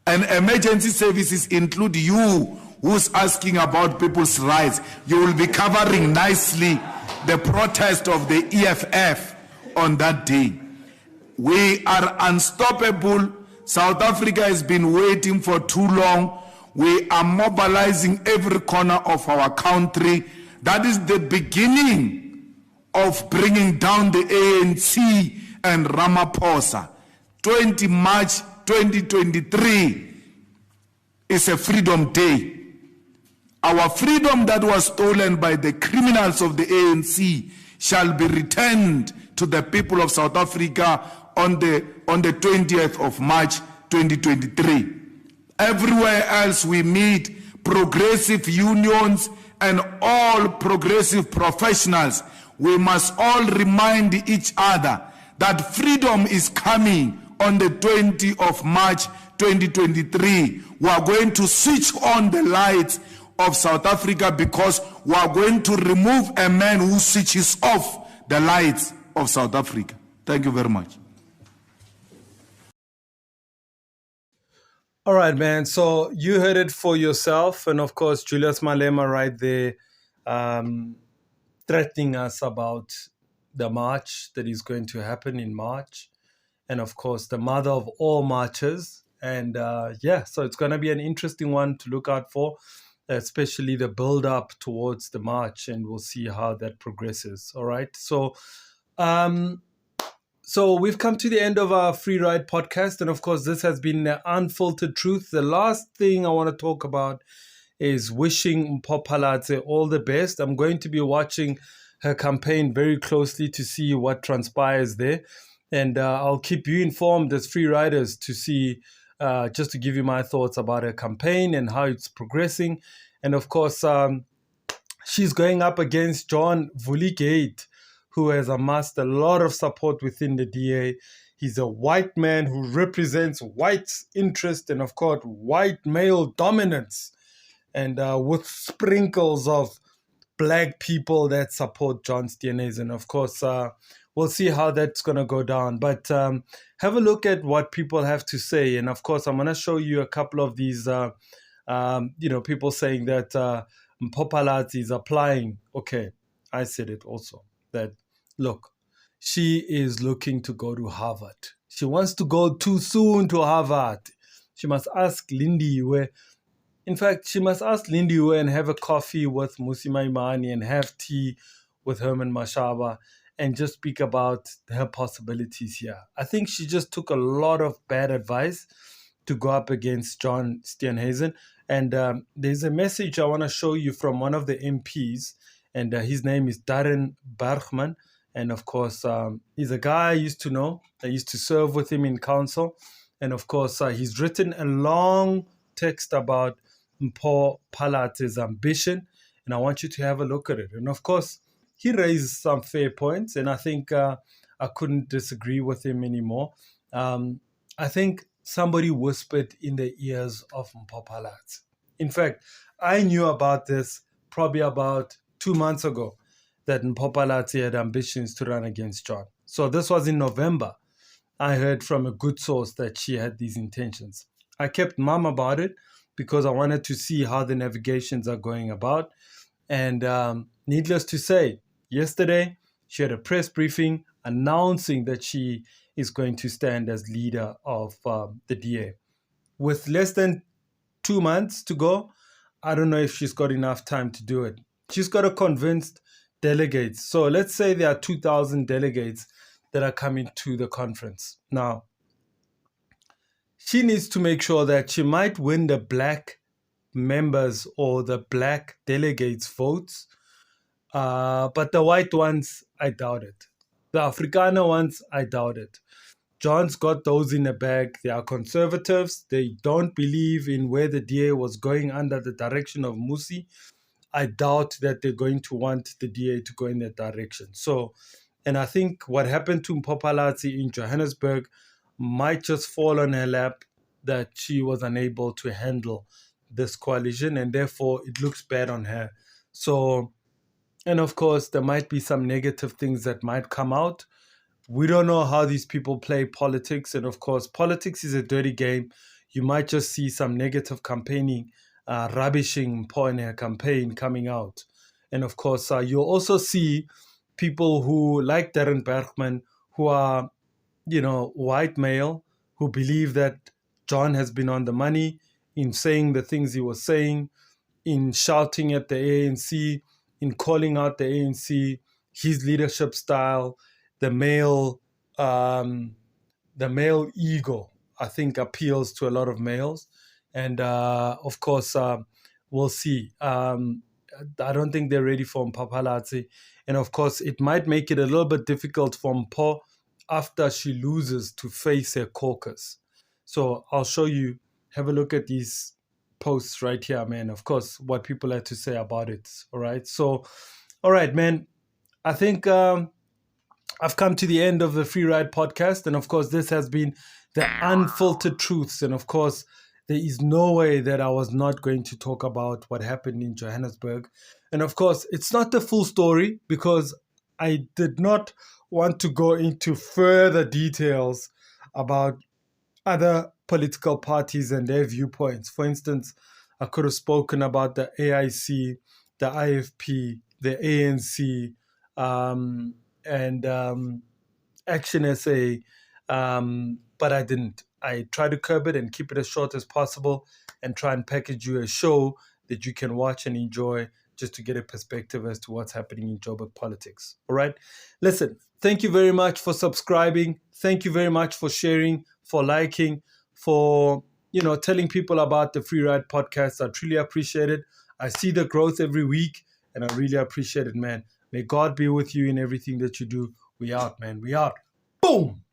And emergency services include you, who's asking about people's rights. You will be covering nicely the protest of the EFF on that day. We are unstoppable. South Africa has been waiting for too long. We are mobilizing every corner of our country. That is the beginning of bringing down the ANC and Ramaphosa. 20 March 2023 is a freedom day. Our freedom that was stolen by the criminals of the ANC shall be returned to the people of South Africa on the 20th of March 2023. Everywhere else we meet, progressive unions and all progressive professionals, we must all remind each other that freedom is coming on the 20th of March 2023. We are going to switch on the lights of South Africa because we are going to remove a man who switches off the lights of South Africa. Thank you very much. All right, man. So you heard it for yourself. And of course, Julius Malema right there threatening us about the march that is going to happen in March. And of course, the mother of all marches. And so it's going to be an interesting one to look out for, especially the build up towards the march. And we'll see how that progresses. All right. So we've come to the end of our Free Ride podcast. And of course, this has been the unfiltered truth. The last thing I want to talk about is wishing Mpho Phalatse all the best. I'm going to be watching her campaign very closely to see what transpires there. And I'll keep you informed as Free Riders to see, just to give you my thoughts about her campaign and how it's progressing. And of course, she's going up against John Vuligate, who has amassed a lot of support within the DA. He's a white man who represents white interest and, of course, white male dominance, and with sprinkles of black people that support John Steenhuisen. Of course, we'll see how that's going to go down. But have a look at what people have to say. And of course, I'm going to show you a couple of these, people saying that Mpho Phalatse is applying. Okay, I said it also, that, look, she is looking to go to Harvard. She wants to go too soon to Harvard. She must ask Lindy where. In fact, she must ask Lindy and have a coffee with Musi Maimane and have tea with Herman Mashaba and just speak about her possibilities here. I think she just took a lot of bad advice to go up against John Steenhuisen. And there's a message I want to show you from one of the MPs, and his name is Darren Bergman. And of course, he's a guy I used to know. I used to serve with him in council. And of course, he's written a long text about Mpho Phalatse's ambition, and I want you to have a look at it. And of course, he raised some fair points, and I think I couldn't disagree with him anymore. I think somebody whispered in the ears of Mpho Phalatse. In fact, I knew about this probably about 2 months ago, that Mpho Phalatse had ambitions to run against John. So this was in November. I heard from a good source that she had these intentions. I kept mum about it, because I wanted to see how the navigations are going about. And needless to say, yesterday she had a press briefing announcing that she is going to stand as leader of the DA. With less than 2 months to go, I don't know if she's got enough time to do it. She's got to convince delegates. So let's say there are 2,000 delegates that are coming to the conference. Now, she needs to make sure that she might win the black members or the black delegates' votes, but the white ones, I doubt it. The Afrikaner ones, I doubt it. John's got those in the bag. They are conservatives. They don't believe in where the DA was going under the direction of Musi. I doubt that they're going to want the DA to go in that direction. So, and I think what happened to Mpho Phalatse in Johannesburg might just fall on her lap, that she was unable to handle this coalition, and therefore it looks bad on her. So, and of course, there might be some negative things that might come out. We don't know how these people play politics. And of course, politics is a dirty game. You might just see some negative campaigning, rubbishing Mpho in her campaign coming out. And of course, you'll also see people who, like Darren Bergman, who are, white male, who believe that John has been on the money in saying the things he was saying, in shouting at the ANC, in calling out the ANC, his leadership style, the male ego, I think, appeals to a lot of males. And of course, we'll see. I don't think they're ready for Mpho Phalatse. And of course, it might make it a little bit difficult for Mpho after she loses to face her caucus. So I'll show you, have a look at these posts right here, man. Of course, what people had to say about it. All right. So, all right, man. I think I've come to the end of the Free Ride podcast. And of course, this has been the unfiltered truths. And of course, there is no way that I was not going to talk about what happened in Johannesburg. And of course, it's not the full story, because I did not want to go into further details about other political parties and their viewpoints. For instance, I could have spoken about the AIC, the IFP, the ANC, and Action SA, but I didn't. I try to curb it and keep it as short as possible and try and package you a show that you can watch and enjoy, just to get a perspective as to what's happening in Joburg politics. All right? Listen, thank you very much for subscribing. Thank you very much for sharing, for liking, for, telling people about the Free Ride podcast. I truly appreciate it. I see the growth every week, and I really appreciate it, man. May God be with you in everything that you do. We out, man. We out. Boom!